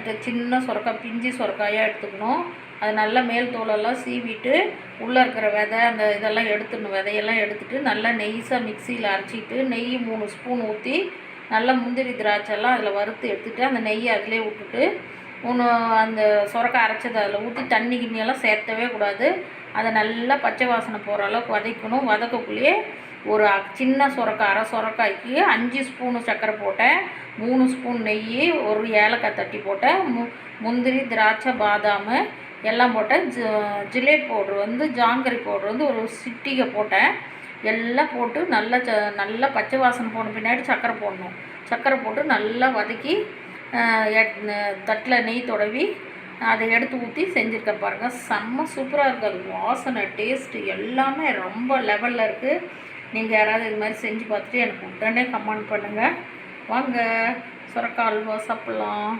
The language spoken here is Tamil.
எடுத்துகிட்டு சின்ன சுரக்காய் பிஞ்சு சுரக்காயாக எடுத்துக்கணும். அது நல்லா மேல் தோலெல்லாம் சீவிட்டு உள்ளே இருக்கிற விதை அந்த இதெல்லாம் எடுத்துடணும். விதையெல்லாம் எடுத்துகிட்டு நல்லா நெய்ஸாக மிக்சியில் அரைச்சிட்டு நெய் 3 ஸ்பூன் ஊற்றி நல்லா முந்திரி திராட்சைலாம் அதில் வறுத்து எடுத்துகிட்டு அந்த நெய்யை அதிலே விட்டுட்டு அந்த சுரக்காய் அரைச்சதை அதில் ஊற்றி தண்ணி கிண்ணியெல்லாம் சேர்த்தவே கூடாது. அதை நல்லா பச்சை வாசனை போகிற அளவுக்கு வதக்கணும். வதக்கக்குள்ளேயே ஒரு சின்ன சுரக்காய் அரை சுரக்காய்க்கு 5 ஸ்பூனு சர்க்கரை போட்டேன், 3 ஸ்பூன் நெய், ஒரு ஏலக்காய் தட்டி போட்டேன், முந்திரி திராட்சை பாதாம் எல்லாம் போட்டேன். ஜிலேபி பவுட்ரு ஜாங்கரி பவுட்ரு ஒரு சிட்டிகை போட்டேன். எல்லாம் போட்டு நல்லா பச்சை வாசனை போன பின்னாடி சர்க்கரை போடணும். சர்க்கரை போட்டு நல்லா வதக்கி தட்டில் நெய் தடவி அதை எடுத்து ஊற்றி செஞ்சுருக்கேன் பாருங்கள். செம்ம சூப்பராக இருக்குது. அது வாசனை டேஸ்ட்டு எல்லாமே ரொம்ப லெவலில் இருக்குது. நீங்கள் யாராவது இது மாதிரி செஞ்சு பார்த்துட்டு எனக்கு உடனே கமெண்ட் பண்ணுங்கள். வாங்க சுரக்காய் அல்வா சாப்பிட்லாம்.